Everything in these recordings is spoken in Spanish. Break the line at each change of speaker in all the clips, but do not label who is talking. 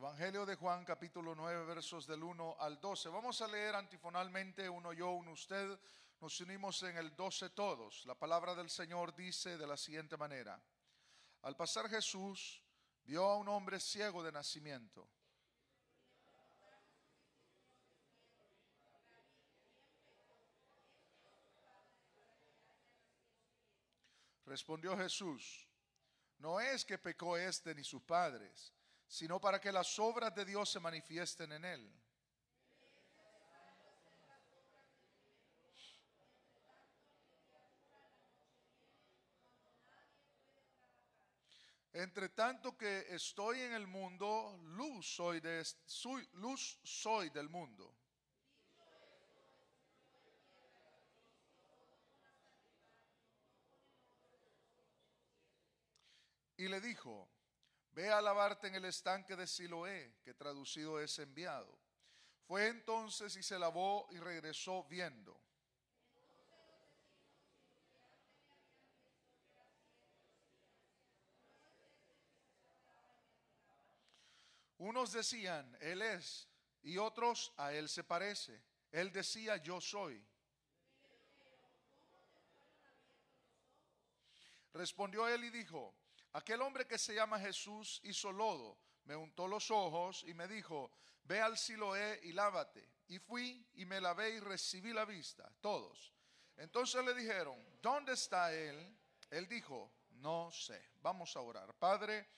Evangelio de Juan, capítulo 9, versos del 1 al 12. Vamos a leer antifonalmente, uno yo, uno usted. Nos unimos en el 12 todos. La palabra del Señor dice de la siguiente manera: Al pasar Jesús vio a un hombre ciego de nacimiento. Respondió Jesús: No es que pecó este ni sus padres, sino para que las obras de Dios se manifiesten en él. Entre tanto que estoy en el mundo, luz soy del mundo. Y le dijo: Ve a lavarte en el estanque de Siloé, que traducido es enviado. Fue entonces y se lavó y regresó viendo. Unos decían: Él es, y otros: a él se parece. Él decía: Yo soy. Respondió él y dijo: Aquel hombre que se llama Jesús hizo lodo, me untó los ojos y me dijo: Ve al Siloé y lávate. Y fui y me lavé y recibí la vista, todos. Entonces le dijeron: ¿Dónde está él? Él dijo: No sé. Vamos a orar. Padre,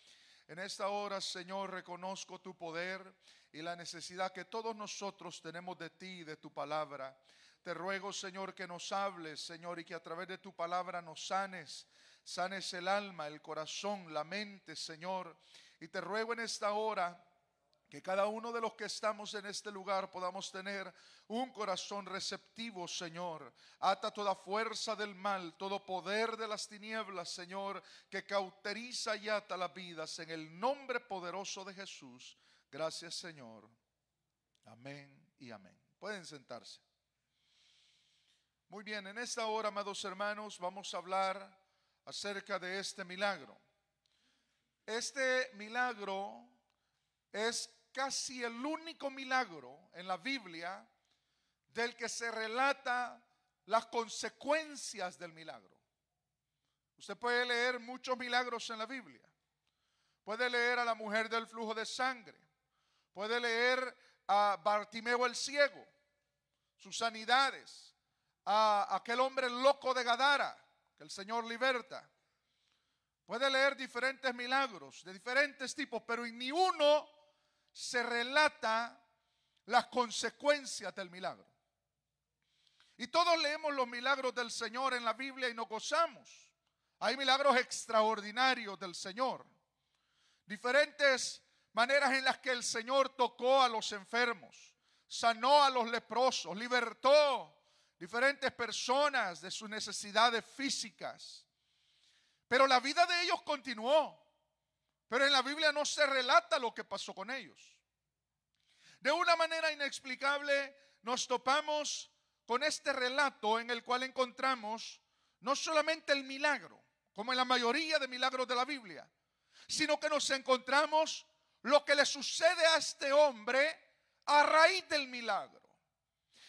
en esta hora, Señor, reconozco tu poder y la necesidad que todos nosotros tenemos de ti y de tu palabra. Te ruego, Señor, que nos hables, Señor, y que a través de tu palabra nos sanes. Sanes el alma, el corazón, la mente, Señor. Y te ruego en esta hora que cada uno de los que estamos en este lugar podamos tener un corazón receptivo, Señor. Ata toda fuerza del mal, todo poder de las tinieblas, Señor, que cauteriza y ata las vidas, en el nombre poderoso de Jesús. Gracias, Señor. Amén y amén. Pueden sentarse. Muy bien, en esta hora, amados hermanos, vamos a hablar acerca de este milagro. Este milagro es casi el único milagro en la Biblia del que se relata las consecuencias del milagro. Usted puede leer muchos milagros en la Biblia. Puede leer a la mujer del flujo de sangre. Puede leer a Bartimeo el ciego, sus sanidades, a aquel hombre loco de Gadara que el Señor liberta. Puede leer diferentes milagros de diferentes tipos, pero en ni uno se relata las consecuencias del milagro. Y todos leemos los milagros del Señor en la Biblia y nos gozamos. Hay milagros extraordinarios del Señor. Diferentes maneras en las que el Señor tocó a los enfermos, sanó a los leprosos, libertó diferentes personas de sus necesidades físicas. Pero la vida de ellos continuó. Pero en la Biblia no se relata lo que pasó con ellos. De una manera inexplicable nos topamos con este relato en el cual encontramos no solamente el milagro, como en la mayoría de milagros de la Biblia, sino que nos encontramos lo que le sucede a este hombre a raíz del milagro.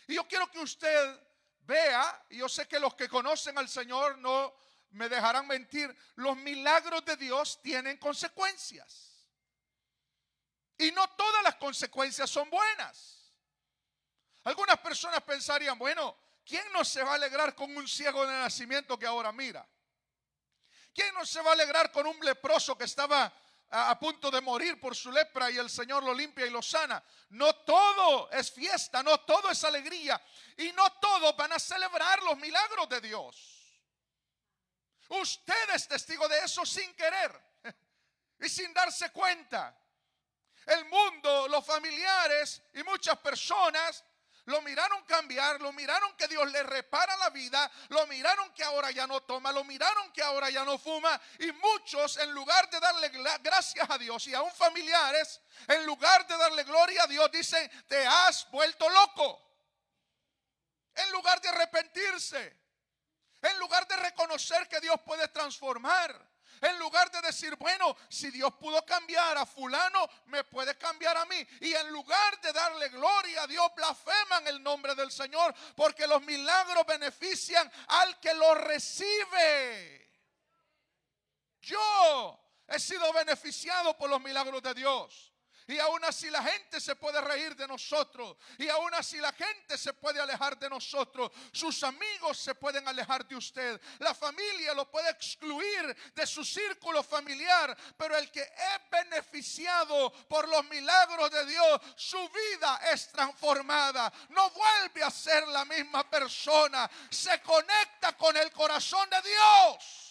Y yo quiero que usted vea, y yo sé que los que conocen al Señor no me dejarán mentir, los milagros de Dios tienen consecuencias. Y no todas las consecuencias son buenas. Algunas personas pensarían: bueno, ¿quién no se va a alegrar con un ciego de nacimiento que ahora mira? ¿Quién no se va a alegrar con un leproso que estaba a punto de morir por su lepra y el Señor lo limpia y lo sana? No todo es fiesta, no todo es alegría, y no todos van a celebrar los milagros de Dios. Usted es testigo de eso sin querer y sin darse cuenta. El mundo, los familiares y muchas personas lo miraron cambiar, lo miraron que Dios le repara la vida, lo miraron que ahora ya no toma, lo miraron que ahora ya no fuma, y muchos, en lugar de darle gracias a Dios, y aún familiares, en lugar de darle gloria a Dios, dicen: te has vuelto loco. En lugar de arrepentirse, en lugar de reconocer que Dios puede transformar, En lugar de decir, bueno, si Dios pudo cambiar a fulano, me puede cambiar a mí. Y en lugar de darle gloria a Dios, blasfeman el nombre del Señor, porque los milagros benefician al que los recibe. Yo he sido beneficiado por los milagros de Dios. Y aún así la gente se puede reír de nosotros. Y aún así la gente se puede alejar de nosotros. Sus amigos se pueden alejar de usted. La familia lo puede excluir de su círculo familiar. Pero el que es beneficiado por los milagros de Dios, su vida es transformada. No vuelve a ser la misma persona. Se conecta con el corazón de Dios.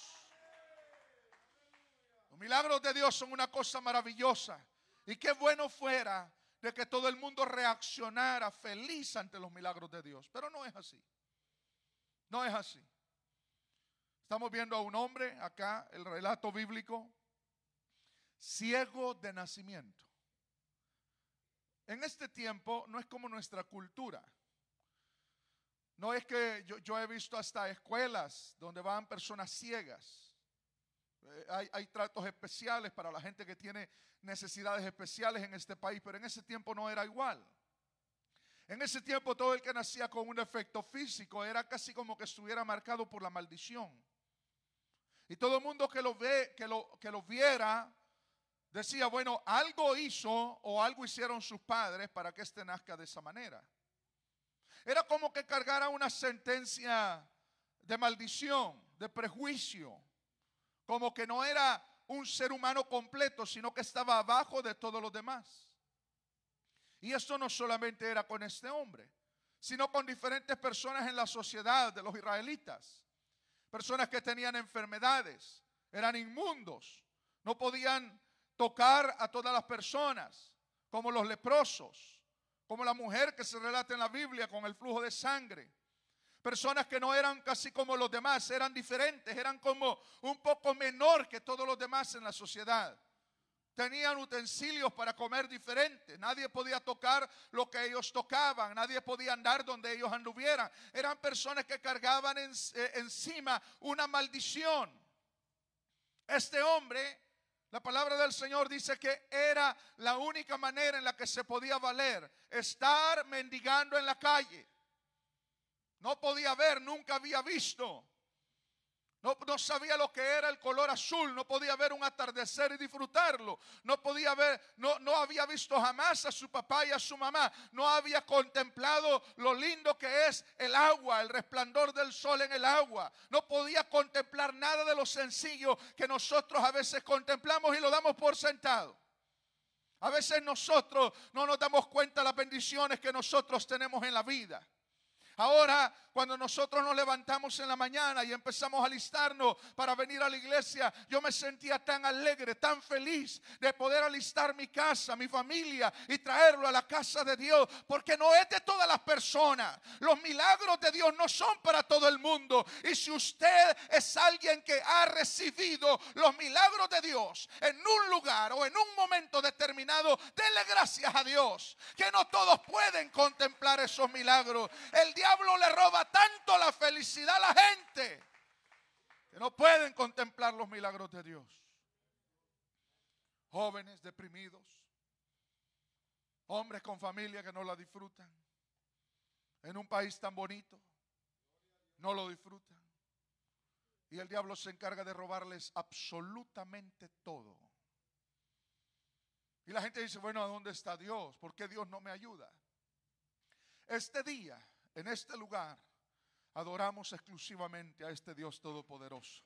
Los milagros de Dios son una cosa maravillosa. Y qué bueno fuera de que todo el mundo reaccionara feliz ante los milagros de Dios. Pero no es así. No es así. Estamos viendo a un hombre acá, el relato bíblico, ciego de nacimiento. En este tiempo no es como nuestra cultura. No es que yo he visto hasta escuelas donde van personas ciegas. Hay tratos especiales para la gente que tiene necesidades especiales en este país, pero en ese tiempo no era igual. En ese tiempo todo el que nacía con un defecto físico era casi como que estuviera marcado por la maldición. Y todo el mundo que lo viera decía, bueno, algo hizo o algo hicieron sus padres para que éste nazca de esa manera. Era como que cargara una sentencia de maldición, de prejuicio. Como que no era un ser humano completo, sino que estaba abajo de todos los demás. Y esto no solamente era con este hombre, sino con diferentes personas en la sociedad de los israelitas. Personas que tenían enfermedades, eran inmundos, no podían tocar a todas las personas, como los leprosos, como la mujer que se relata en la Biblia con el flujo de sangre. Personas que no eran casi como los demás, eran diferentes, eran como un poco menor que todos los demás en la sociedad. Tenían utensilios para comer diferentes. Nadie podía tocar lo que ellos tocaban. Nadie podía andar donde ellos anduvieran. Eran personas que cargaban encima una maldición. Este hombre, la palabra del Señor dice que era la única manera en la que se podía valer, estar mendigando en la calle. No podía ver, nunca había visto. No sabía lo que era el color azul. No podía ver un atardecer y disfrutarlo. No había visto jamás a su papá y a su mamá. No había contemplado lo lindo que es el agua, el resplandor del sol en el agua. No podía contemplar nada de lo sencillo que nosotros a veces contemplamos y lo damos por sentado. A veces nosotros no nos damos cuenta de las bendiciones que nosotros tenemos en la vida. Ahora, cuando nosotros nos levantamos en la mañana y empezamos a alistarnos para venir a la iglesia, yo me sentía tan alegre, tan feliz de poder alistar mi casa, mi familia y traerlo a la casa de Dios, porque no es de todas las personas. Los milagros de Dios no son para todo el mundo. Y si usted es alguien que ha recibido los milagros de Dios en un lugar o en un momento determinado, denle gracias a Dios, que no todos pueden contemplar esos milagros. El diablo le roba tanto la felicidad a la gente que no pueden contemplar los milagros de Dios. Jóvenes deprimidos, hombres con familia que no la disfrutan. En un país tan bonito, no lo disfrutan. Y el diablo se encarga de robarles absolutamente todo. Y la gente dice, bueno, ¿a dónde está Dios? ¿Por qué Dios no me ayuda? Este día, en este lugar, adoramos exclusivamente a este Dios todopoderoso.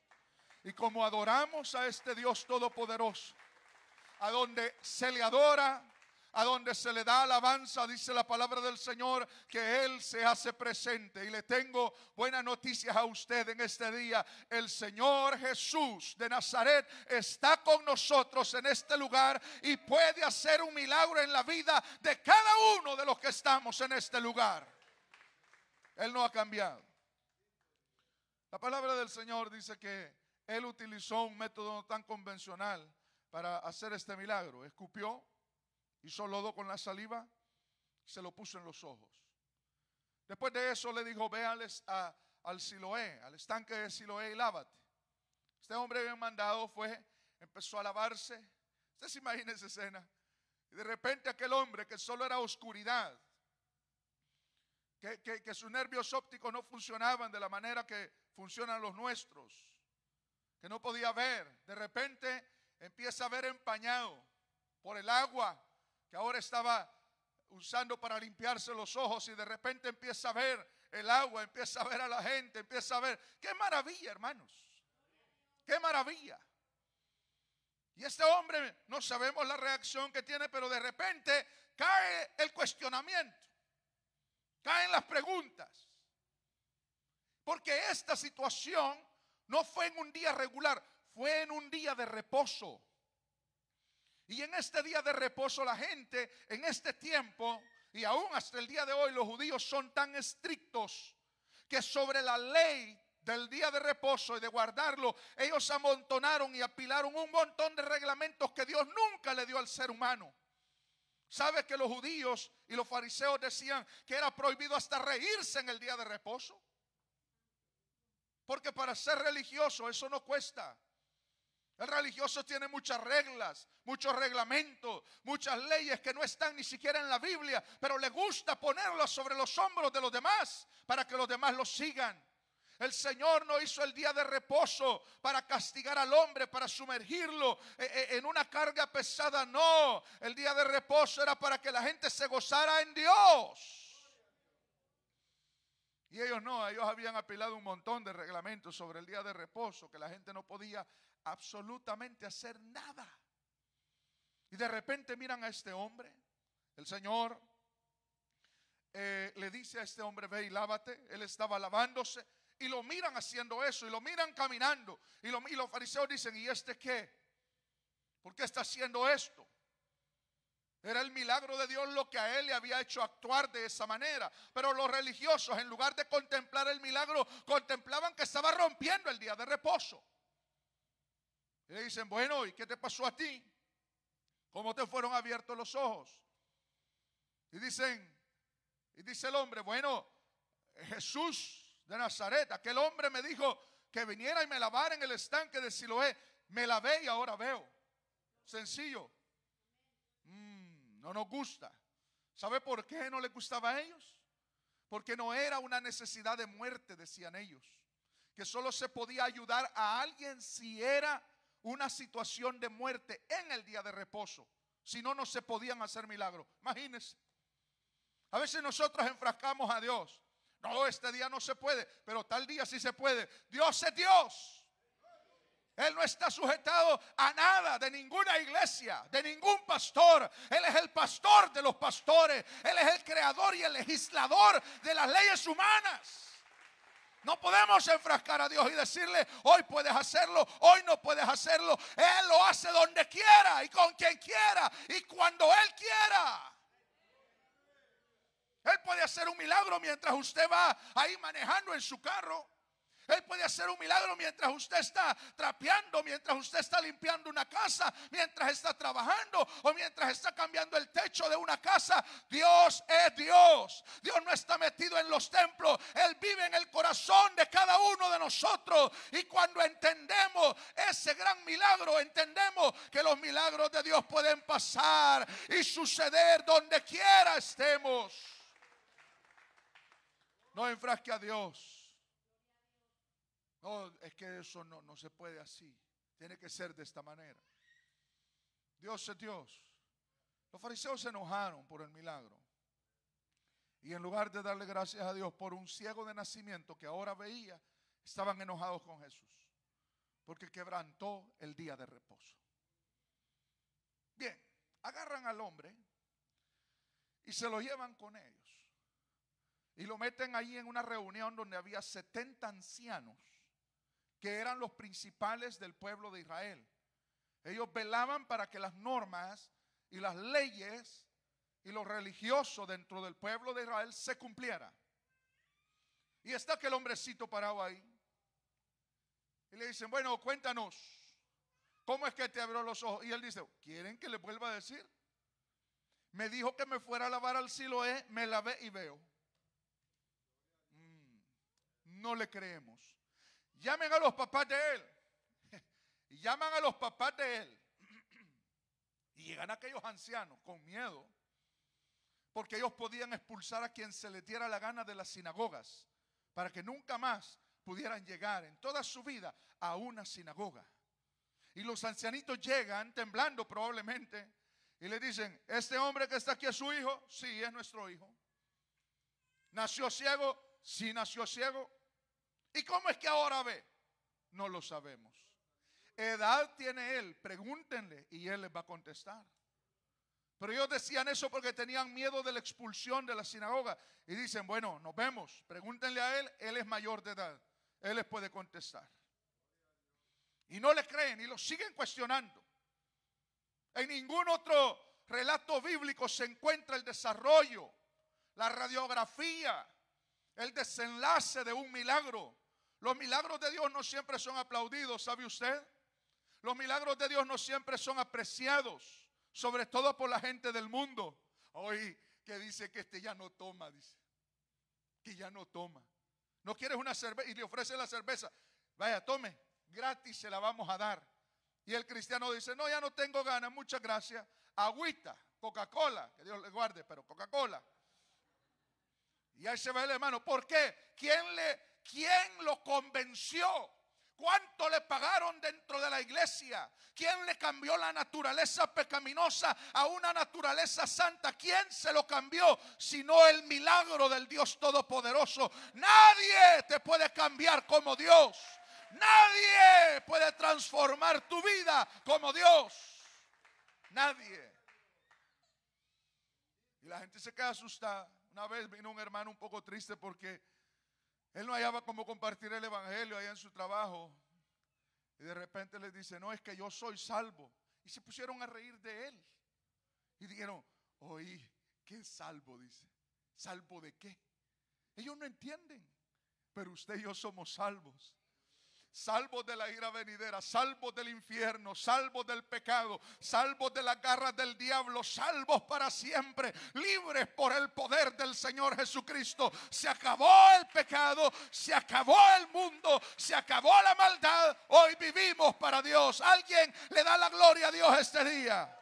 Y como adoramos a este Dios todopoderoso, a donde se le adora, a donde se le da alabanza, dice la palabra del Señor, que Él se hace presente. Y le tengo buenas noticias a usted en este día. El Señor Jesús de Nazaret está con nosotros en este lugar y puede hacer un milagro en la vida de cada uno de los que estamos en este lugar. Él no ha cambiado. La palabra del Señor dice que Él utilizó un método no tan convencional para hacer este milagro. Escupió, hizo lodo con la saliva, se lo puso en los ojos. Después de eso le dijo, ve al Siloé, al estanque de Siloé y lávate. Este hombre bien mandado empezó a lavarse. Usted se imagina esa escena. Y de repente aquel hombre que solo era oscuridad, que sus nervios ópticos no funcionaban de la manera que funcionan los nuestros, que no podía ver, de repente empieza a ver empañado por el agua que ahora estaba usando para limpiarse los ojos, y de repente empieza a ver el agua, empieza a ver a la gente, empieza a ver. ¡Qué maravilla, hermanos! ¡Qué maravilla! Y este hombre, no sabemos la reacción que tiene, pero de repente cae el cuestionamiento, caen las preguntas, porque esta situación no fue en un día regular, fue en un día de reposo. Y en este día de reposo la gente en este tiempo, y aún hasta el día de hoy, los judíos son tan estrictos que sobre la ley del día de reposo y de guardarlo, ellos amontonaron y apilaron un montón de reglamentos que Dios nunca le dio al ser humano. ¿Sabe que los judíos y los fariseos decían que era prohibido hasta reírse en el día de reposo? Porque para ser religioso eso no cuesta. El religioso tiene muchas reglas, muchos reglamentos, muchas leyes que no están ni siquiera en la Biblia, pero le gusta ponerlas sobre los hombros de los demás para que los demás lo sigan. El Señor no hizo el día de reposo para castigar al hombre, para sumergirlo en una carga pesada. No, el día de reposo era para que la gente se gozara en Dios. Y ellos no, ellos habían apilado un montón de reglamentos sobre el día de reposo, que la gente no podía absolutamente hacer nada. Y de repente miran a este hombre. El Señor le dice a este hombre: ve y lávate. Él estaba lavándose. Y lo miran haciendo eso, y lo miran caminando. Y los fariseos dicen: ¿y este qué? ¿Por qué está haciendo esto? Era el milagro de Dios lo que a él le había hecho actuar de esa manera. Pero los religiosos, en lugar de contemplar el milagro, contemplaban que estaba rompiendo el día de reposo. Y le dicen: bueno, ¿y qué te pasó a ti? ¿Cómo te fueron abiertos los ojos? Y dice el hombre: bueno, Jesús de Nazaret, aquel hombre me dijo que viniera y me lavara en el estanque de Siloé. Me lavé y ahora veo. Sencillo. No nos gusta. ¿Sabe por qué no les gustaba a ellos? Porque no era una necesidad de muerte, decían ellos, que solo se podía ayudar a alguien si era una situación de muerte en el día de reposo. Si no, no se podían hacer milagros. Imagínense. A veces nosotros enfrascamos a Dios. No, este día no se puede, pero tal día sí se puede. Dios es Dios. Él no está sujetado a nada de ninguna iglesia, de ningún pastor. Él es el pastor de los pastores. Él es el creador y el legislador de las leyes humanas. No podemos enfrascar a Dios y decirle: hoy puedes hacerlo, hoy no puedes hacerlo. Él lo hace donde quiera y con quien quiera y cuando Él quiera. Él puede hacer un milagro mientras usted va ahí manejando en su carro. Él puede hacer un milagro mientras usted está trapeando, mientras usted está limpiando una casa, mientras está trabajando o mientras está cambiando el techo de una casa. Dios es Dios. Dios no está metido en los templos. Él vive en el corazón de cada uno de nosotros. Y cuando entendemos ese gran milagro, entendemos que los milagros de Dios pueden pasar y suceder donde quiera estemos. No enfrasque a Dios. No, es que eso no se puede así. Tiene que ser de esta manera. Dios es Dios. Los fariseos se enojaron por el milagro. Y en lugar de darle gracias a Dios por un ciego de nacimiento que ahora veía, estaban enojados con Jesús, porque quebrantó el día de reposo. Bien, agarran al hombre y se lo llevan con ellos. Y lo meten ahí en una reunión donde había 70 ancianos que eran los principales del pueblo de Israel. Ellos velaban para que las normas y las leyes y lo religioso dentro del pueblo de Israel se cumpliera. Y está aquel hombrecito parado ahí. Y le dicen: bueno, cuéntanos, ¿cómo es que te abrió los ojos? Y él dice: ¿quieren que le vuelva a decir? Me dijo que me fuera a lavar al Siloé, me lavé y veo. No le creemos. Llamen a los papás de él. Y llaman a los papás de él. Y llegan aquellos ancianos con miedo, porque ellos podían expulsar a quien se les diera la gana de las sinagogas, para que nunca más pudieran llegar en toda su vida a una sinagoga. Y los ancianitos llegan temblando probablemente y le dicen: ¿este hombre que está aquí es su hijo? Sí, es nuestro hijo. ¿Nació ciego? Sí, nació ciego. ¿Y cómo es que ahora ve? No lo sabemos. ¿Edad tiene él? Pregúntenle y él les va a contestar. Pero ellos decían eso porque tenían miedo de la expulsión de la sinagoga. Y dicen: bueno, nos vemos, pregúntenle a él es mayor de edad, él les puede contestar. Y no le creen y lo siguen cuestionando. En ningún otro relato bíblico se encuentra el desarrollo, la radiografía, el desenlace de un milagro. Los milagros de Dios no siempre son aplaudidos, ¿sabe usted? Los milagros de Dios no siempre son apreciados, sobre todo por la gente del mundo. Hoy que dice que este ya no toma, dice que ya no toma. ¿No quieres una cerveza? Y le ofrece la cerveza. Vaya, tome, gratis se la vamos a dar. Y el cristiano dice: no, ya no tengo ganas, muchas gracias. Agüita, Coca-Cola, que Dios le guarde, pero Coca-Cola. Y ahí se va el hermano. ¿Por qué? ¿Quién lo convenció? ¿Cuánto le pagaron dentro de la iglesia? ¿Quién le cambió la naturaleza pecaminosa a una naturaleza santa? ¿Quién se lo cambió sino el milagro del Dios Todopoderoso? Nadie te puede cambiar como Dios. Nadie puede transformar tu vida como Dios. Nadie. Y la gente se queda asustada. Una vez vino un hermano un poco triste porque él no hallaba cómo compartir el evangelio allá en su trabajo. Y de repente les dice: no, es que yo soy salvo. Y se pusieron a reír de él. Y dijeron: oí, ¿qué salvo? Dice. ¿Salvo de qué? Ellos no entienden. Pero usted y yo somos salvos. Salvos de la ira venidera, salvos del infierno, salvos del pecado, salvos de las garras del diablo, salvos para siempre, libres por el poder del Señor Jesucristo. Se acabó el pecado, se acabó el mundo, se acabó la maldad. Hoy vivimos para Dios. ¿Alguien le da la gloria a Dios este día?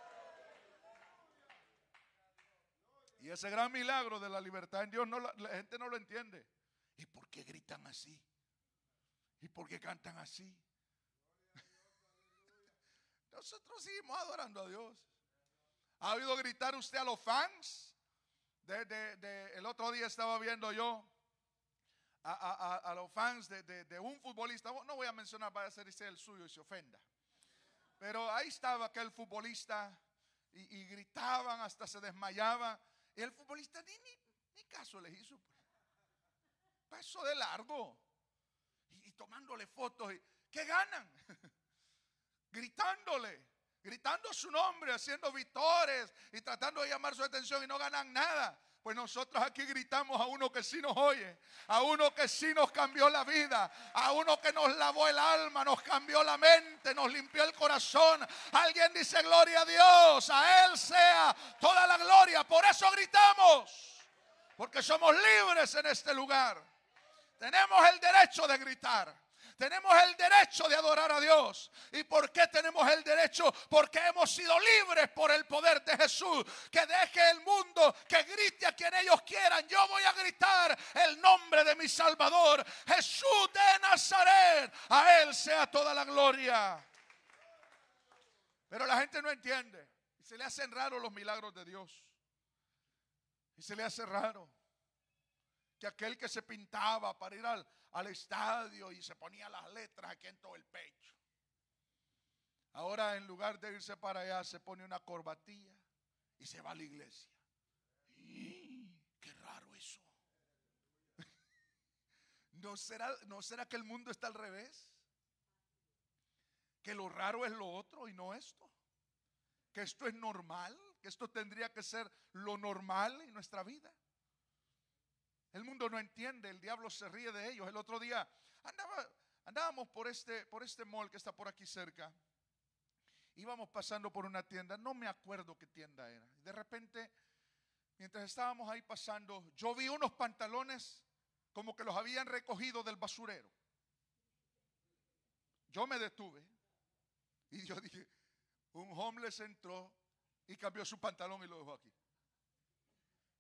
Y ese gran milagro de la libertad en Dios, la gente no lo entiende. ¿Y por qué gritan así? ¿Y por qué cantan así? Nosotros seguimos adorando a Dios. ¿Ha oído gritar usted a los fans? El otro día estaba viendo yo a los fans de un futbolista. No voy a mencionar, vaya a ser ese el suyo y se ofenda. Pero ahí estaba aquel futbolista y gritaban, hasta se desmayaban. Y el futbolista ni caso les hizo. Pasó de largo. Y tomándole fotos. ¿Qué ganan? Gritando su nombre, haciendo vitores y tratando de llamar su atención, y no ganan nada. Pues nosotros aquí gritamos a uno que sí nos oye, a uno que sí nos cambió la vida, a uno que nos lavó el alma, nos cambió la mente, nos limpió el corazón. Alguien dice: gloria a Dios, a Él sea toda la gloria. Por eso gritamos, porque somos libres en este lugar. Tenemos el derecho de gritar. Tenemos el derecho de adorar a Dios. ¿Y por qué tenemos el derecho? Porque hemos sido libres por el poder de Jesús. Que deje el mundo, que grite a quien ellos quieran. Yo voy a gritar el nombre de mi Salvador, Jesús de Nazaret. A Él sea toda la gloria. Pero la gente no entiende. Y se le hacen raros los milagros de Dios. Y se le hace raro que aquel que se pintaba para ir al estadio y se ponía las letras aquí en todo el pecho, ahora en lugar de irse para allá se pone una corbatilla y se va a la iglesia. Qué raro eso. ¿No será que el mundo está al revés? Que lo raro es lo otro y no esto. Que esto es normal, que esto tendría que ser lo normal en nuestra vida. El mundo no entiende, el diablo se ríe de ellos. El otro día andábamos por este mall que está por aquí cerca. Íbamos pasando por una tienda, no me acuerdo qué tienda era. De repente, mientras estábamos ahí pasando, yo vi unos pantalones como que los habían recogido del basurero. Yo me detuve Y yo dije, un homeless entró y cambió su pantalón y lo dejó aquí.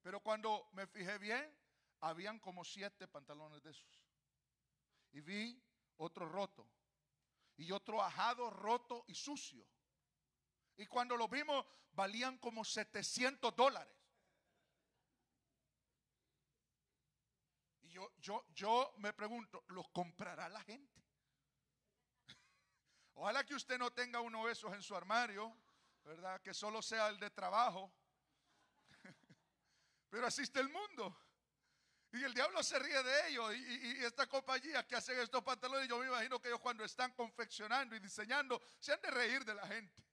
Pero cuando me fijé bien, habían como 7 pantalones de esos. Y vi otro roto. Y otro ajado, roto y sucio. Y cuando lo vimos, valían como $700. Y yo me pregunto, ¿los comprará la gente? Ojalá que usted no tenga uno de esos en su armario, ¿verdad? Que solo sea el de trabajo. Pero así está el mundo. Y el diablo se ríe de ellos. Y esta compañía que hacen estos pantalones, yo me imagino que ellos cuando están confeccionando y diseñando, se han de reír de la gente.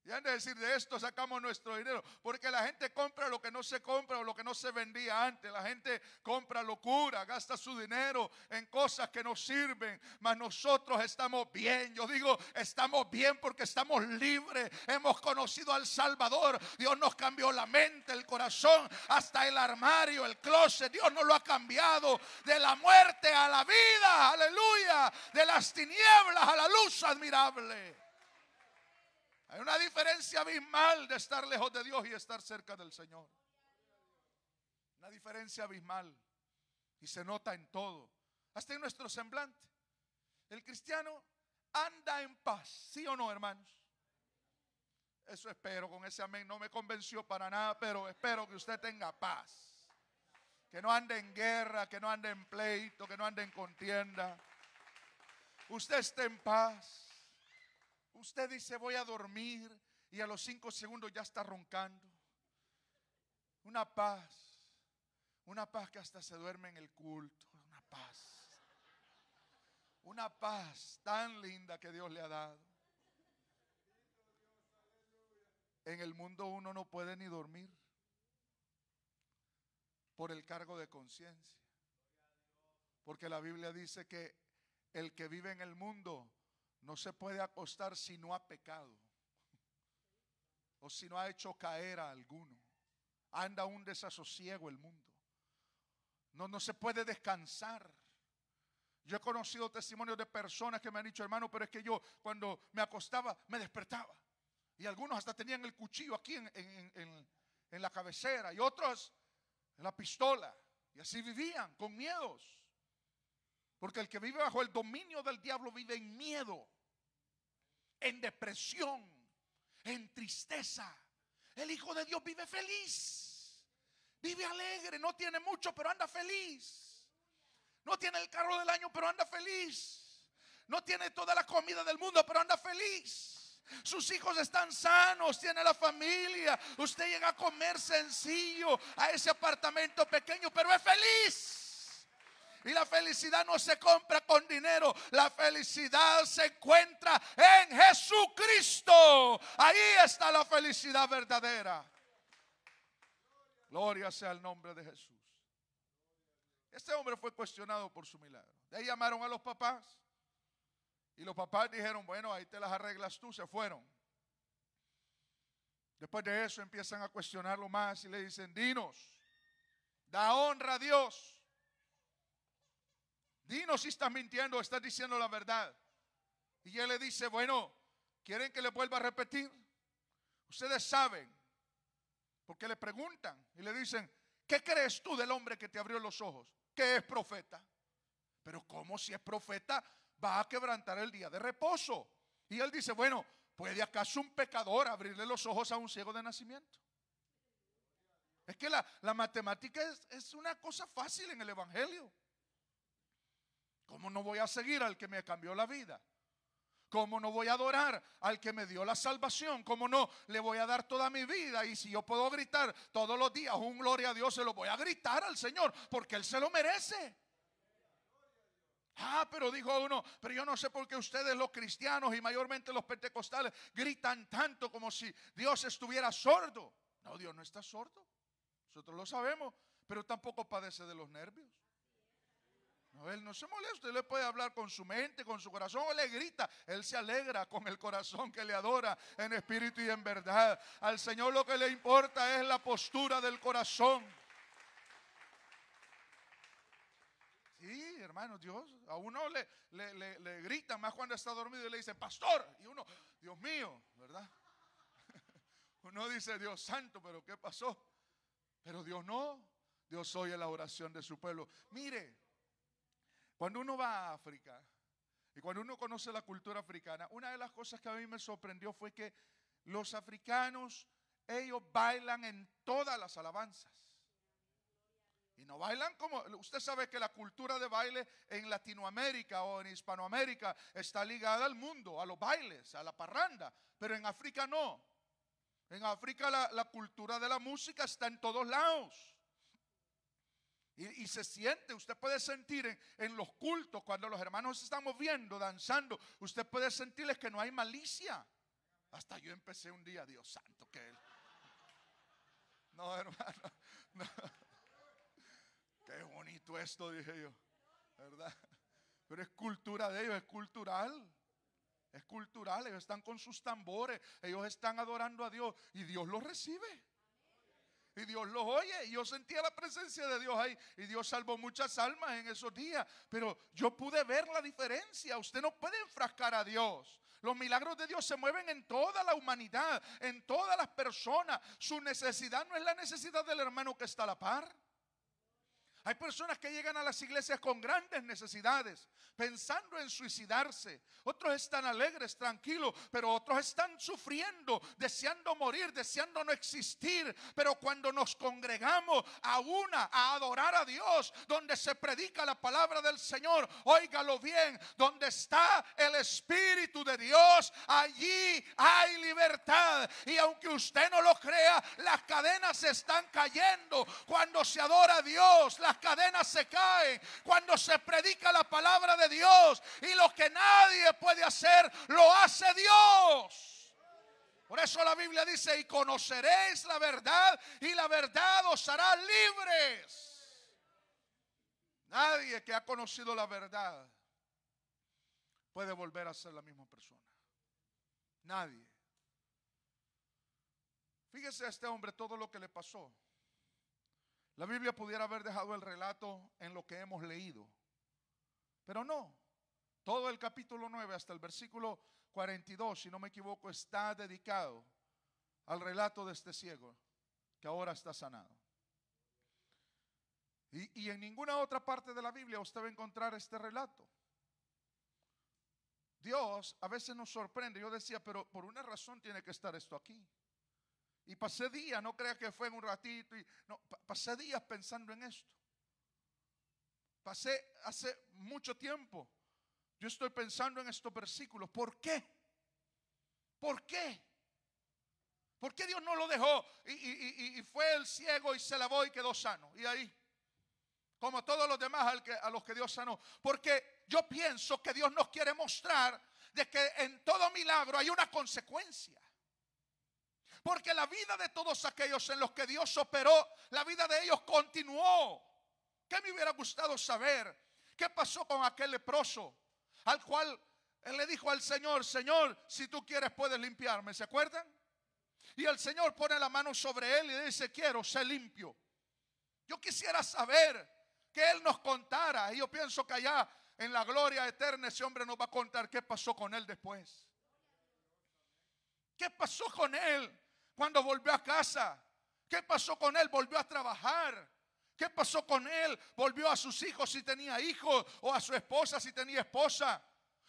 Y han de decir, de esto sacamos nuestro dinero. Porque la gente compra lo que no se compra o lo que no se vendía antes. La gente compra locura, gasta su dinero en cosas que no sirven. Mas nosotros estamos bien. Yo digo, estamos bien porque estamos libres. Hemos conocido al Salvador. Dios nos cambió la mente, el corazón, hasta el armario, el closet. Dios nos lo ha cambiado de la muerte a la vida. Aleluya. De las tinieblas a la luz admirable. Hay una diferencia abismal de estar lejos de Dios y estar cerca del Señor. Una diferencia abismal. Y se nota en todo. Hasta en nuestro semblante. El cristiano anda en paz. ¿Sí o no, hermanos? Eso espero. Con ese amén no me convenció para nada. Pero espero que usted tenga paz. Que no ande en guerra. Que no ande en pleito. Que no ande en contienda. Usted esté en paz. Usted dice, voy a dormir, y a los 5 segundos ya está roncando. Una paz que hasta se duerme en el culto. Una paz tan linda que Dios le ha dado. En el mundo uno no puede ni dormir por el cargo de conciencia. Porque la Biblia dice que el que vive en el mundo no se puede acostar si no ha pecado o si no ha hecho caer a alguno. Anda un desasosiego el mundo. No se puede descansar. Yo he conocido testimonios de personas que me han dicho, hermano, pero es que yo cuando me acostaba me despertaba. Y algunos hasta tenían el cuchillo aquí en la cabecera y otros en la pistola. Y así vivían con miedos. Porque el que vive bajo el dominio del diablo vive en miedo, en depresión, en tristeza. El Hijo de Dios vive feliz, vive alegre, no tiene mucho pero anda feliz. No tiene el carro del año pero anda feliz. No tiene toda la comida del mundo pero anda feliz. Sus hijos están sanos, tiene la familia. Usted llega a comer sencillo a ese apartamento pequeño pero es feliz. Y la felicidad no se compra con dinero. La felicidad se encuentra en Jesucristo. Ahí está la felicidad verdadera. Gloria sea el nombre de Jesús. Este hombre fue cuestionado por su milagro. De ahí llamaron a los papás. Y los papás dijeron, bueno, ahí te las arreglas tú. Se fueron. Después de eso empiezan a cuestionarlo más y le dicen, dinos, da honra a Dios. Dinos si estás mintiendo o estás diciendo la verdad. Y él le dice, bueno, ¿quieren que le vuelva a repetir? Ustedes saben, porque le preguntan y le dicen, ¿qué crees tú del hombre que te abrió los ojos? Que es profeta. Pero ¿cómo si es profeta va a quebrantar el día de reposo? Y él dice, bueno, ¿puede acaso un pecador abrirle los ojos a un ciego de nacimiento? Es que la matemática es una cosa fácil en el evangelio. ¿Cómo no voy a seguir al que me cambió la vida? ¿Cómo no voy a adorar al que me dio la salvación? ¿Cómo no le voy a dar toda mi vida? Y si yo puedo gritar todos los días un gloria a Dios, se lo voy a gritar al Señor, porque Él se lo merece. Pero dijo uno, pero yo no sé por qué ustedes los cristianos y mayormente los pentecostales gritan tanto como si Dios estuviera sordo. No, Dios no está sordo. Nosotros lo sabemos, pero tampoco padece de los nervios. No, Él no se molesta, usted le puede hablar con su mente, con su corazón, o le grita. Él se alegra con el corazón que le adora en espíritu y en verdad. Al Señor lo que le importa es la postura del corazón. Sí, hermano, Dios, a uno le grita más cuando está dormido y le dice, pastor, y uno, Dios mío, ¿verdad? Uno dice, Dios santo, pero ¿qué pasó? Pero Dios no, Dios oye la oración de su pueblo. Mire, cuando uno va a África y cuando uno conoce la cultura africana, una de las cosas que a mí me sorprendió fue que los africanos, ellos bailan en todas las alabanzas. Y no bailan como, usted sabe que la cultura de baile en Latinoamérica o en Hispanoamérica está ligada al mundo, a los bailes, a la parranda, pero en África no. En África la cultura de la música está en todos lados. Y se siente, usted puede sentir en los cultos, cuando los hermanos están moviendo, danzando, usted puede sentirles que no hay malicia. Hasta yo empecé un día, Dios santo, que él. No, hermano, no. Qué bonito esto, dije yo, ¿verdad? Pero es cultura de ellos, es cultural. Es cultural, ellos están con sus tambores, ellos están adorando a Dios y Dios los recibe. Y Dios los oye. Y yo sentía la presencia de Dios ahí. Y Dios salvó muchas almas en esos días. Pero yo pude ver la diferencia. Usted no puede enfrascar a Dios. Los milagros de Dios se mueven en toda la humanidad, en todas las personas. Su necesidad no es la necesidad del hermano que está a la par. Hay personas que llegan a las iglesias con grandes necesidades, pensando en suicidarse. Otros están alegres, tranquilos, pero otros están sufriendo, deseando morir, deseando no existir. Pero cuando nos congregamos a adorar a Dios, donde se predica la palabra del Señor, óigalo bien, donde está el Espíritu de Dios, allí hay libertad. Y aunque usted no lo crea, las cadenas se están cayendo. Cuando se adora a Dios, las cadenas se caen. Cuando se predica la palabra de Dios, y lo que nadie puede hacer, lo hace Dios. Por eso la Biblia dice, y conoceréis la verdad, y la verdad os hará libres. Nadie que ha conocido la verdad puede volver a ser la misma persona. Nadie. Fíjese a este hombre todo lo que le pasó. La Biblia pudiera haber dejado el relato en lo que hemos leído, pero no. Todo el capítulo 9 hasta el versículo 42, si no me equivoco, está dedicado al relato de este ciego que ahora está sanado. Y en ninguna otra parte de la Biblia usted va a encontrar este relato. Dios a veces nos sorprende. Yo decía, pero por una razón tiene que estar esto aquí. Y pasé días, no crea que fue en un ratito, pasé días pensando en esto. Pasé hace mucho tiempo. Yo estoy pensando en estos versículos. ¿Por qué? ¿Por qué? ¿Por qué Dios no lo dejó y fue el ciego y se lavó y quedó sano? Y ahí, como todos los demás a los que Dios sanó. Porque yo pienso que Dios nos quiere mostrar de que en todo milagro hay una consecuencia. Porque la vida de todos aquellos en los que Dios operó, la vida de ellos continuó. ¿Qué me hubiera gustado saber? ¿Qué pasó con aquel leproso? Al cual él le dijo al Señor, Señor, si tú quieres puedes limpiarme. ¿Se acuerdan? Y el Señor pone la mano sobre él y dice, quiero, sé limpio. Yo quisiera saber que Él nos contara. Y yo pienso que allá en la gloria eterna ese hombre nos va a contar qué pasó con él después. ¿Qué pasó con él cuando volvió a casa? ¿Qué pasó con él? Volvió a trabajar. ¿Qué pasó con él? Volvió a sus hijos si tenía hijos, o a su esposa si tenía esposa,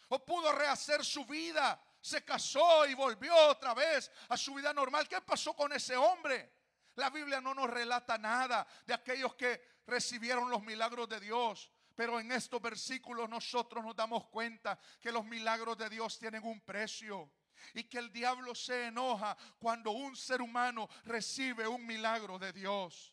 o pudo rehacer su vida, se casó y volvió otra vez a su vida normal. ¿Qué pasó con ese hombre? La Biblia no nos relata nada de aquellos que recibieron los milagros de Dios. Pero en estos versículos nosotros nos damos cuenta que los milagros de Dios tienen un precio. Y que el diablo se enoja cuando un ser humano recibe un milagro de Dios.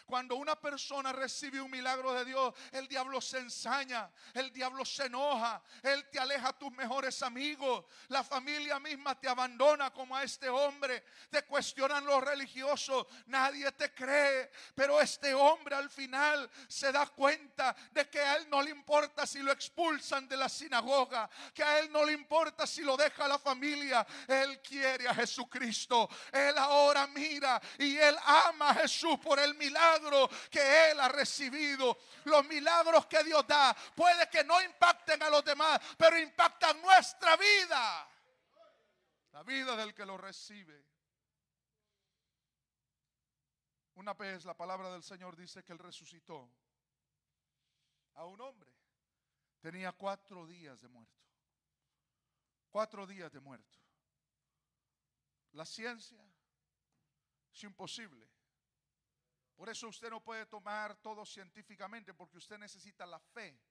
Cuando una persona recibe un milagro de Dios, el diablo se ensaña, el diablo se enoja, él te aleja a tus mejores amigos, la familia misma te abandona como a este hombre, te cuestionan los religiosos, nadie te cree, pero este hombre al final se da cuenta de que a él no le importa si lo expulsan de la sinagoga, que a él no le importa si lo deja la familia, él quiere a Jesucristo, él ahora mira y él ama a Jesús por el milagro milagro que él ha recibido. Los milagros que Dios da puede que no impacten a los demás, pero impactan nuestra vida, la vida del que lo recibe. Una vez la palabra del Señor dice que él resucitó a un hombre. Tenía 4 días de muerto. 4 días de muerto. La ciencia es imposible. Por eso usted no puede tomar todo científicamente, porque usted necesita la fe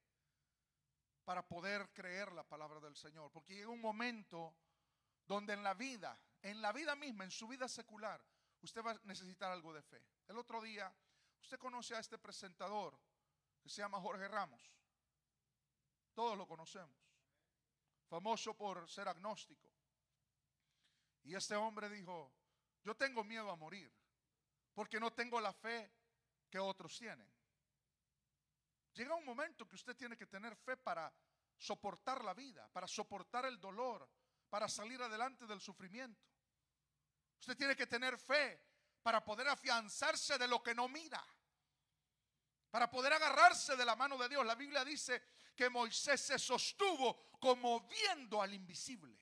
para poder creer la palabra del Señor. Porque llega un momento donde en la vida misma, en su vida secular, usted va a necesitar algo de fe. El otro día, usted conoce a este presentador que se llama Jorge Ramos. Todos lo conocemos. Famoso por ser agnóstico. Y este hombre dijo: yo tengo miedo a morir porque no tengo la fe que otros tienen. Llega un momento que usted tiene que tener fe para soportar la vida, para soportar el dolor, para salir adelante del sufrimiento. Usted tiene que tener fe para poder afianzarse de lo que no mira, para poder agarrarse de la mano de Dios. La Biblia dice que Moisés se sostuvo como viendo al invisible.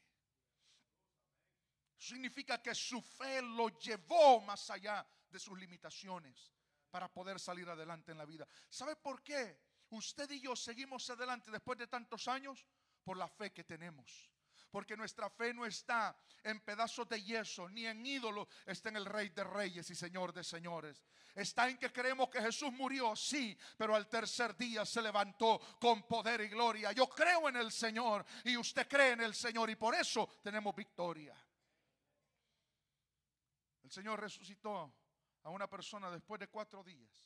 Significa que su fe lo llevó más allá de sus limitaciones para poder salir adelante en la vida. ¿Sabe por qué usted y yo seguimos adelante después de tantos años? Por la fe que tenemos. Porque nuestra fe no está en pedazos de yeso ni en ídolos, está en el Rey de Reyes y Señor de Señores. Está en que creemos que Jesús murió, sí, pero al tercer día se levantó con poder y gloria. Yo creo en el Señor y usted cree en el Señor, y por eso tenemos victoria. El Señor resucitó a una persona después de 4 días.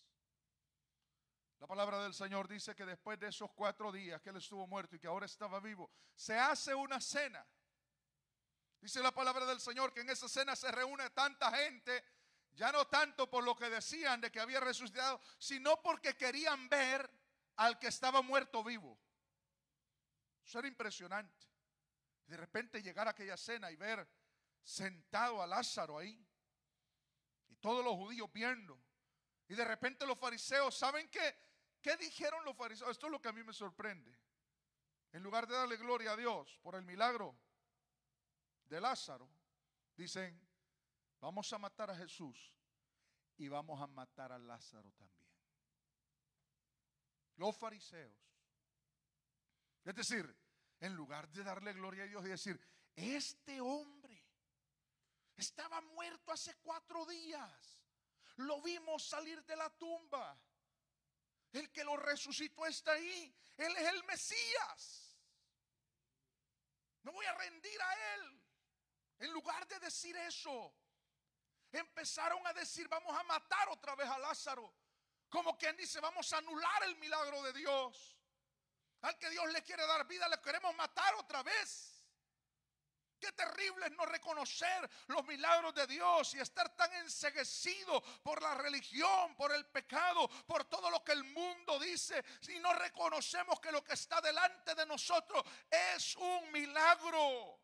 La palabra del Señor dice que después de esos 4 días que él estuvo muerto y que ahora estaba vivo, se hace una cena. Dice la palabra del Señor que en esa cena se reúne tanta gente, ya no tanto por lo que decían de que había resucitado, sino porque querían ver al que estaba muerto vivo. Eso era impresionante. De repente llegar a aquella cena y ver sentado a Lázaro ahí, y todos los judíos viendo. Y de repente los fariseos, ¿saben qué? ¿Qué dijeron los fariseos? Esto es lo que a mí me sorprende. En lugar de darle gloria a Dios por el milagro de Lázaro, dicen: vamos a matar a Jesús y vamos a matar a Lázaro también. Los fariseos. Es decir, en lugar de darle gloria a Dios y decir: este hombre estaba muerto hace 4 días, lo vimos salir de la tumba, el que lo resucitó está ahí, él es el Mesías, me voy a rendir a él. En lugar de decir eso, empezaron a decir: vamos a matar otra vez a Lázaro. Como quien dice: vamos a anular el milagro de Dios. Al que Dios le quiere dar vida, le queremos matar otra vez. Qué terrible es no reconocer los milagros de Dios y estar tan enceguecido por la religión, por el pecado, por todo lo que el mundo dice, si no reconocemos que lo que está delante de nosotros es un milagro.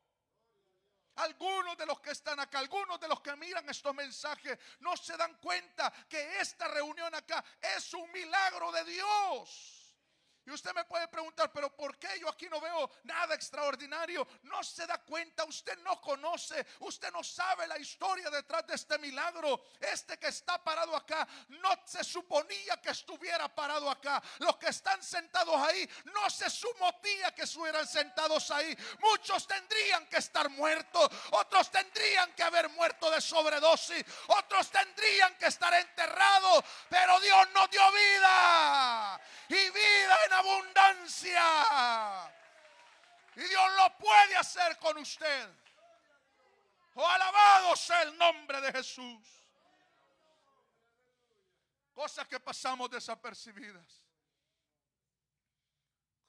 Algunos de los que están acá, algunos de los que miran estos mensajes, no se dan cuenta que esta reunión acá es un milagro de Dios. Y usted me puede preguntar: pero ¿por qué yo aquí no veo nada extraordinario? No se da cuenta, usted no conoce, usted no sabe la historia detrás de este milagro. Este que está parado acá no se suponía que estuviera parado acá. Los que están sentados ahí no se suponía que estuvieran sentados ahí. Muchos tendrían que estar muertos, otros tendrían que haber muerto de sobredosis, otros tendrían que estar enterrados, pero Dios nos dio vida y vida en abundancia, y Dios lo puede hacer con usted. Oh, alabado sea el nombre de Jesús. Cosas que pasamos desapercibidas,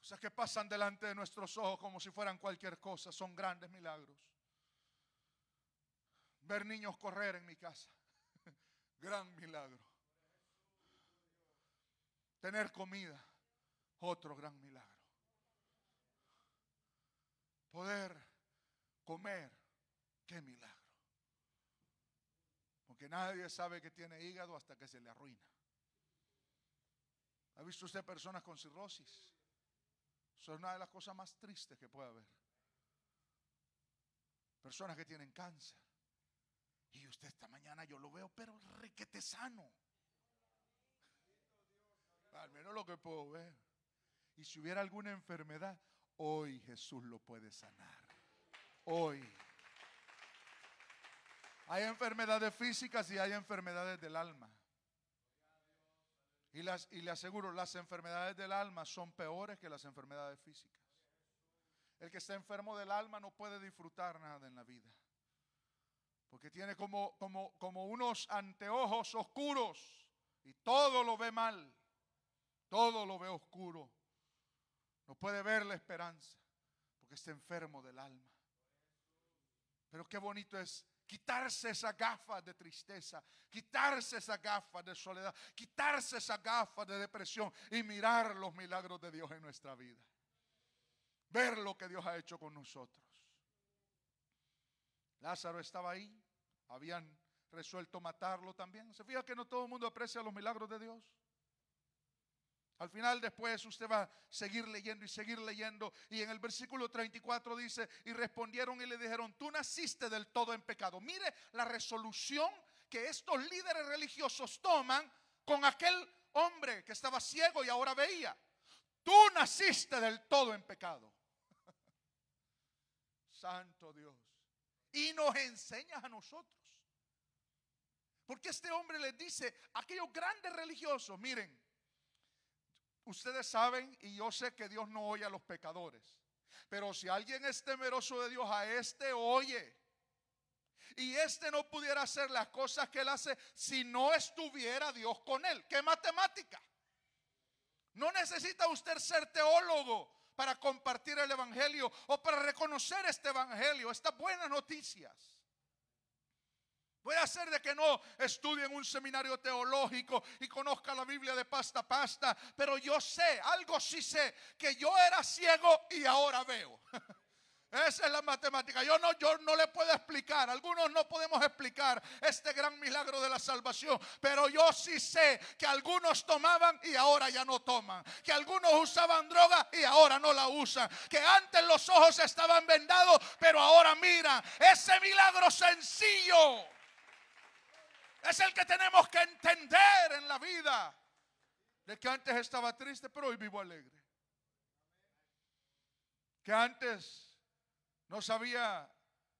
cosas que pasan delante de nuestros ojos como si fueran cualquier cosa, son grandes milagros. Ver niños correr en mi casa, gran milagro. Tener comida, otro gran milagro. Poder comer, qué milagro. Porque nadie sabe que tiene hígado hasta que se le arruina. ¿Ha visto usted personas con cirrosis? Eso es una de las cosas más tristes que puede haber. Personas que tienen cáncer. Y usted esta mañana yo lo veo, pero requete sano. Al menos lo que puedo ver. Y si hubiera alguna enfermedad, hoy Jesús lo puede sanar. Hoy. Hay enfermedades físicas y hay enfermedades del alma. Y le aseguro, las enfermedades del alma son peores que las enfermedades físicas. El que está enfermo del alma no puede disfrutar nada en la vida. Porque tiene como unos anteojos oscuros y todo lo ve mal. Todo lo ve oscuro. No puede ver la esperanza porque está enfermo del alma. Pero qué bonito es quitarse esas gafas de tristeza, quitarse esas gafas de soledad, quitarse esas gafas de depresión y mirar los milagros de Dios en nuestra vida. Ver lo que Dios ha hecho con nosotros. Lázaro estaba ahí, habían resuelto matarlo también. ¿Se fija que no todo el mundo aprecia los milagros de Dios? Al final después usted va a seguir leyendo y en el versículo 34 dice, y respondieron y le dijeron, tú naciste del todo en pecado. Mire la resolución que estos líderes religiosos toman con aquel hombre que estaba ciego y ahora veía. Tú naciste del todo en pecado. Santo Dios. Y nos enseñas a nosotros. Porque este hombre les dice a aquellos grandes religiosos, miren, ustedes saben y yo sé que Dios no oye a los pecadores. Pero si alguien es temeroso de Dios, a este oye. Y este no pudiera hacer las cosas que él hace si no estuviera Dios con él. ¿Qué matemática? No necesita usted ser teólogo para compartir el evangelio o para reconocer este evangelio, estas buenas noticias. Puede ser de que no estudie en un seminario teológico y conozca la Biblia de pasta a pasta, pero yo sé, algo sí sé, que yo era ciego y ahora veo. Esa es la matemática. Yo no le puedo explicar. Algunos no podemos explicar este gran milagro de la salvación. Pero yo sí sé que algunos tomaban y ahora ya no toman. Que algunos usaban droga y ahora no la usan. Que antes los ojos estaban vendados, pero ahora miran. Ese milagro sencillo es el que tenemos que entender en la vida. De que antes estaba triste, pero hoy vivo alegre. Que antes no sabía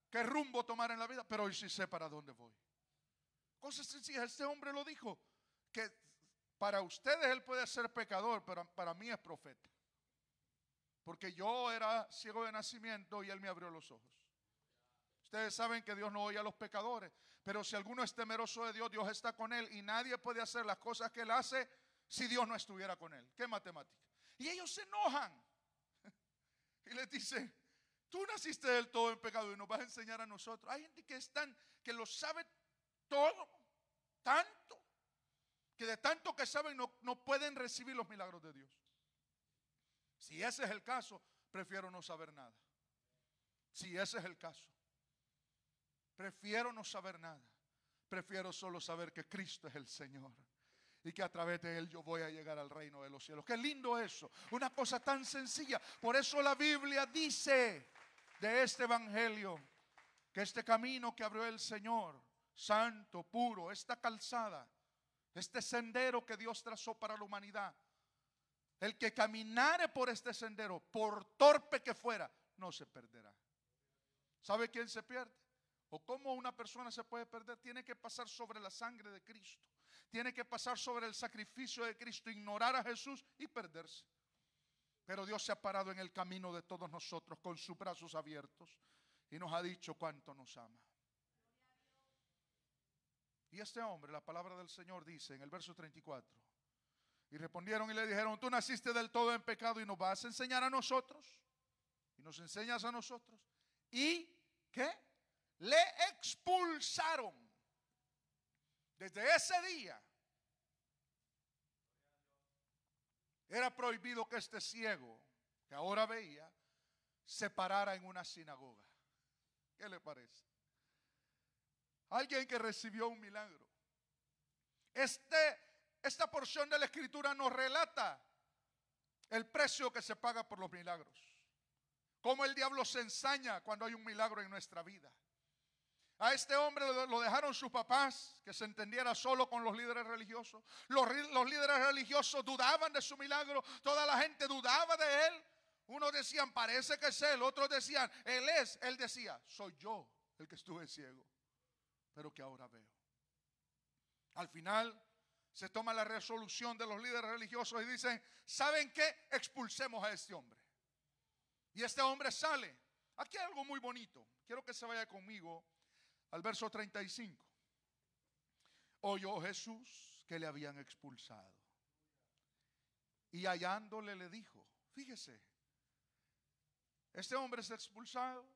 qué rumbo tomar en la vida, pero hoy sí sé para dónde voy. Cosas sencillas. Este hombre lo dijo, que para ustedes él puede ser pecador, pero para mí es profeta. Porque yo era ciego de nacimiento y él me abrió los ojos. Ustedes saben que Dios no oye a los pecadores, pero si alguno es temeroso de Dios, Dios está con él y nadie puede hacer las cosas que él hace si Dios no estuviera con él. ¿Qué matemática? Y ellos se enojan y les dicen, tú naciste del todo en pecado y nos vas a enseñar a nosotros. Hay gente que lo sabe todo, tanto, que de tanto que saben no pueden recibir los milagros de Dios. Si ese es el caso, prefiero no saber nada. Si ese es el caso, prefiero no saber nada. Prefiero solo saber que Cristo es el Señor y que a través de él yo voy a llegar al reino de los cielos. Qué lindo eso, una cosa tan sencilla. Por eso la Biblia dice de este evangelio que este camino que abrió el Señor, santo, puro, esta calzada, este sendero que Dios trazó para la humanidad, el que caminare por este sendero, por torpe que fuera, no se perderá. ¿Sabe quién se pierde? ¿O cómo una persona se puede perder? Tiene que pasar sobre la sangre de Cristo. Tiene que pasar sobre el sacrificio de Cristo, ignorar a Jesús y perderse. Pero Dios se ha parado en el camino de todos nosotros con sus brazos abiertos y nos ha dicho cuánto nos ama. Y este hombre, la palabra del Señor dice en el verso 34, y respondieron y le dijeron, tú naciste del todo en pecado y nos vas a enseñar a nosotros, y nos enseñas a nosotros. ¿Y qué? Le expulsaron. Desde ese día era prohibido que este ciego, que ahora veía, se parara en una sinagoga. ¿Qué le parece? Alguien que recibió un milagro. Este esta porción de la Escritura nos relata el precio que se paga por los milagros. Cómo el diablo se ensaña cuando hay un milagro en nuestra vida. A este hombre lo dejaron sus papás, que se entendiera solo con los líderes religiosos. Los líderes religiosos dudaban de su milagro. Toda la gente dudaba de él. Unos decían, parece que es él. Otros decían, él es. Él decía, soy yo el que estuve ciego, pero que ahora veo. Al final se toma la resolución de los líderes religiosos y dicen, ¿saben qué? Expulsemos a este hombre. Y este hombre sale. Aquí hay algo muy bonito. Quiero que se vaya conmigo al verso 35. Oyó Jesús que le habían expulsado, y hallándole le dijo, fíjese, este hombre es expulsado,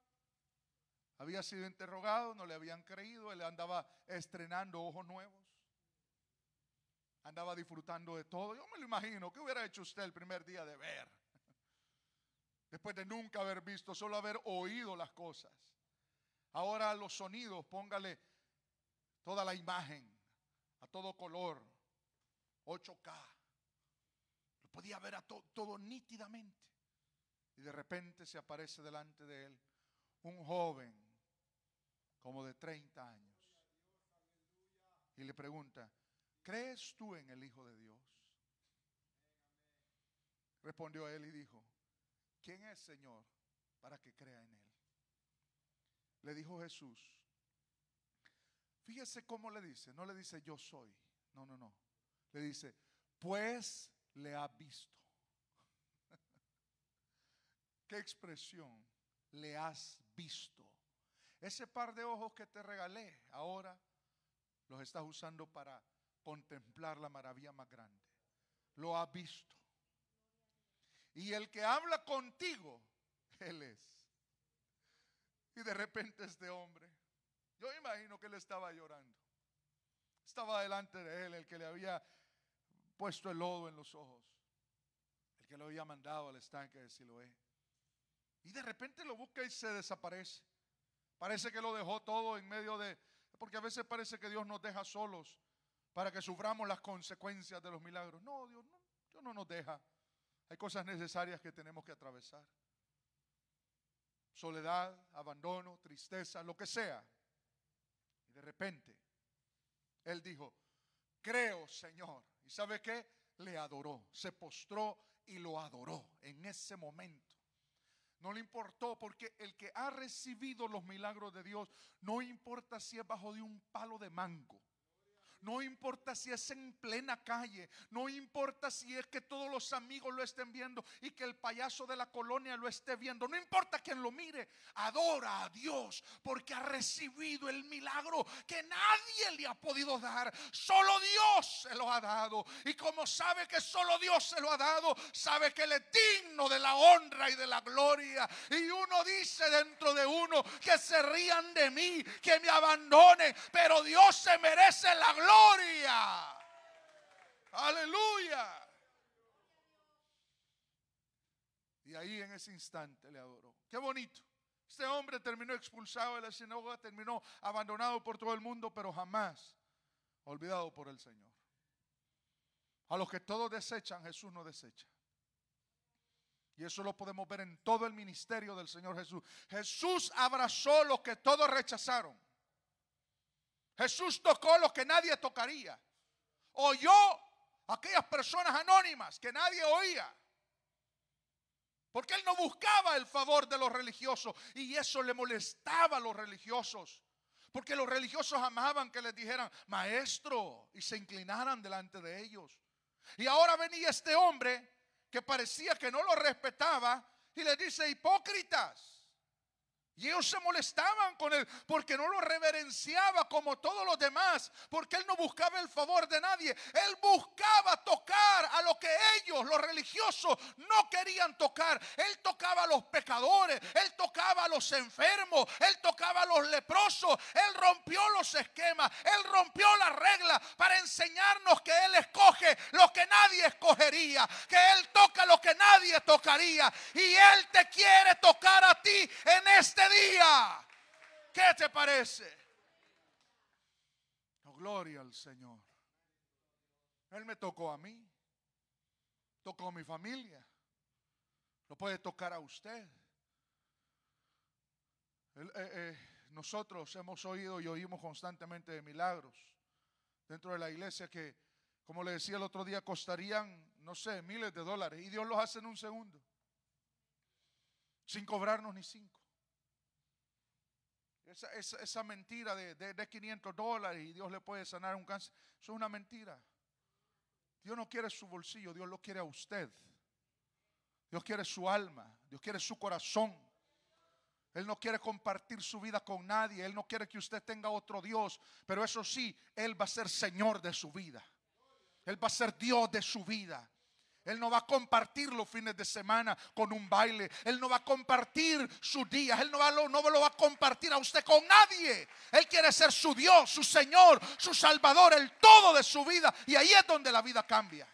había sido interrogado, no le habían creído, él andaba estrenando ojos nuevos, andaba disfrutando de todo. Yo me lo imagino, ¿qué hubiera hecho usted el primer día de ver? Después de nunca haber visto, solo haber oído las cosas. Ahora a los sonidos, póngale toda la imagen, a todo color, 8K. Lo podía ver a todo nítidamente. Y de repente se aparece delante de él un joven como de 30 años. Y le pregunta, ¿crees tú en el Hijo de Dios? Respondió él y dijo, ¿quién es, Señor, para que crea en él? Le dijo Jesús, fíjese cómo le dice, no le dice yo soy, no, le dice, pues le ha visto. ¿Qué expresión? Le has visto. Ese par de ojos que te regalé, ahora los estás usando para contemplar la maravilla más grande. Lo has visto. Y el que habla contigo, Él es. Y de repente este hombre, yo imagino que él estaba llorando. Estaba delante de él el que le había puesto el lodo en los ojos, el que lo había mandado al estanque de Siloé. Y de repente lo busca y se desaparece. Parece que lo dejó todo en medio de, porque a veces parece que Dios nos deja solos para que suframos las consecuencias de los milagros. No, Dios no nos deja. Hay cosas necesarias que tenemos que atravesar. Soledad, abandono, tristeza, lo que sea. Y de repente él dijo, creo, Señor. ¿Y sabe qué? Le adoró, se postró y lo adoró en ese momento. No le importó, porque el que ha recibido los milagros de Dios, no importa si es bajo de un palo de mango, no importa si es en plena calle, no importa si es que todos los amigos lo estén viendo y que el payaso de la colonia lo esté viendo, no importa quién lo mire, adora a Dios porque ha recibido el milagro que nadie le ha podido dar, solo Dios se lo ha dado. Y como sabe que solo Dios se lo ha dado, sabe que Él es digno de la honra y de la gloria. Y uno dice dentro de uno, que se rían de mí, que me abandonen, pero Dios se merece la gloria. Aleluya. Y ahí en ese instante le adoró. Qué bonito. Este hombre terminó expulsado de la sinagoga, terminó abandonado por todo el mundo, pero jamás olvidado por el Señor. A los que todos desechan, Jesús no desecha. Y eso lo podemos ver en todo el ministerio del Señor Jesús. Jesús abrazó lo que todos rechazaron. Jesús tocó lo que nadie tocaría. Oyó a aquellas personas anónimas que nadie oía. Porque Él no buscaba el favor de los religiosos. Y eso le molestaba a los religiosos. Porque los religiosos amaban que les dijeran, maestro, y se inclinaran delante de ellos. Y ahora venía este hombre que parecía que no lo respetaba y les dice, hipócritas. Y ellos se molestaban con él porque no lo reverenciaba como todos los demás, porque él no buscaba el favor de nadie. Él buscaba tocar a lo que ellos, los religiosos, no querían tocar. Él tocaba a los pecadores, él tocaba a los enfermos, él tocaba a los leprosos. Él rompió los esquemas, él rompió las reglas para enseñarnos que él escoge lo que nadie escogería, que él toca lo que nadie tocaría. Y él te quiere tocar a ti en este día. ¿Qué te parece? Oh, gloria al Señor. Él me tocó a mí, tocó a mi familia, lo puede tocar a usted. Nosotros hemos oído y oímos constantemente de milagros dentro de la iglesia que, como le decía el otro día, costarían, no sé, miles de dólares, y Dios los hace en un segundo, sin cobrarnos ni 5. Esa mentira de 500 dólares y Dios le puede sanar un cáncer, eso es una mentira. Dios no quiere su bolsillo, Dios lo quiere a usted. Dios quiere su alma, Dios quiere su corazón. Él no quiere compartir su vida con nadie. Él no quiere que usted tenga otro Dios. Pero eso sí, Él va a ser Señor de su vida. Él va a ser Dios de su vida. Él no va a compartir los fines de semana con un baile. Él no va a compartir sus días. Él no lo va a compartir a usted con nadie. Él quiere ser su Dios, su Señor, su Salvador, el todo de su vida. Y ahí es donde la vida cambia.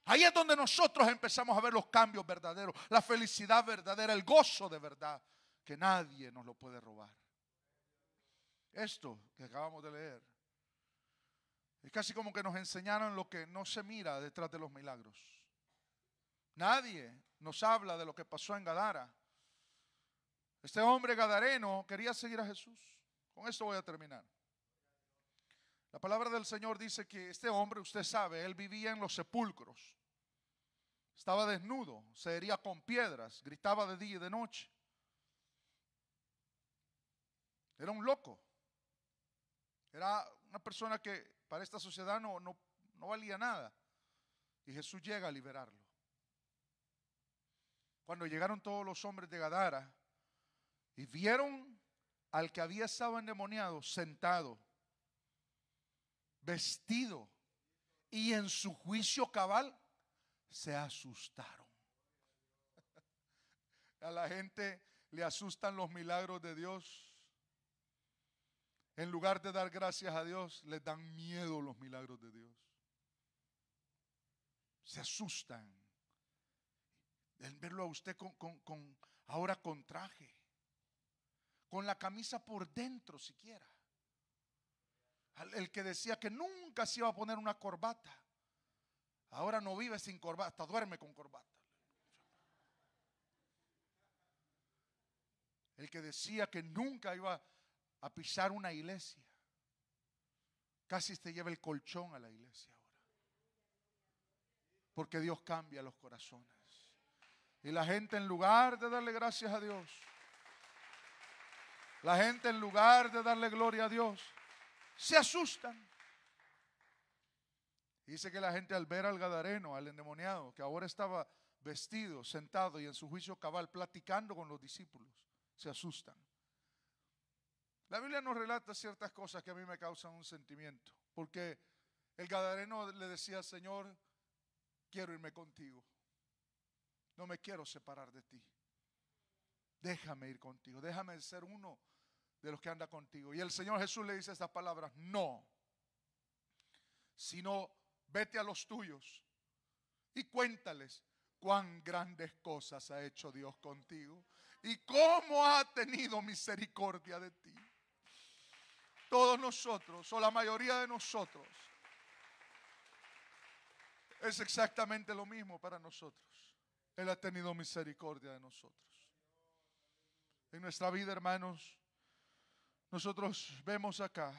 Ahí es donde nosotros empezamos a ver los cambios verdaderos, la felicidad verdadera, el gozo de verdad, que nadie nos lo puede robar. Esto que acabamos de leer es casi como que nos enseñaron lo que no se mira detrás de los milagros. Nadie nos habla de lo que pasó en Gadara. Este hombre gadareno quería seguir a Jesús. Con esto voy a terminar. La palabra del Señor dice que este hombre, usted sabe, él vivía en los sepulcros. Estaba desnudo, se hería con piedras, gritaba de día y de noche. Era un loco. Era una persona que para esta sociedad no valía nada. Y Jesús llega a liberarlo. Cuando llegaron todos los hombres de Gadara y vieron al que había estado endemoniado sentado, vestido y en su juicio cabal, se asustaron. A la gente le asustan los milagros de Dios. En lugar de dar gracias a Dios, les dan miedo los milagros de Dios. Se asustan en verlo a usted ahora con traje, con la camisa por dentro siquiera. El que decía que nunca se iba a poner una corbata, ahora no vive sin corbata, hasta duerme con corbata. El que decía que nunca iba a pisar una iglesia, casi te lleva el colchón a la iglesia ahora. Porque Dios cambia los corazones. Y la gente, en lugar de darle gracias a Dios, la gente, en lugar de darle gloria a Dios, se asustan. Dice que la gente, al ver al gadareno, al endemoniado, que ahora estaba vestido, sentado y en su juicio cabal, platicando con los discípulos, se asustan. La Biblia nos relata ciertas cosas que a mí me causan un sentimiento, porque el gadareno le decía: Señor, quiero irme contigo, no me quiero separar de ti, déjame ir contigo, déjame ser uno de los que anda contigo. Y el Señor Jesús le dice estas palabras: no, sino vete a los tuyos y cuéntales cuán grandes cosas ha hecho Dios contigo y cómo ha tenido misericordia de ti. Todos nosotros, o la mayoría de nosotros, es exactamente lo mismo para nosotros. Él ha tenido misericordia de nosotros. En nuestra vida, hermanos, nosotros vemos acá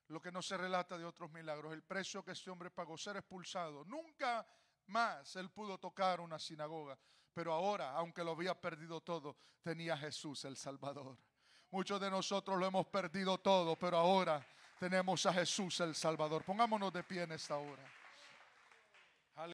lo que no se relata de otros milagros, el precio que este hombre pagó, ser expulsado. Nunca más él pudo tocar una sinagoga, pero ahora, aunque lo había perdido todo, tenía a Jesús el Salvador. Muchos de nosotros lo hemos perdido todo, pero ahora tenemos a Jesús el Salvador. Pongámonos de pie en esta hora.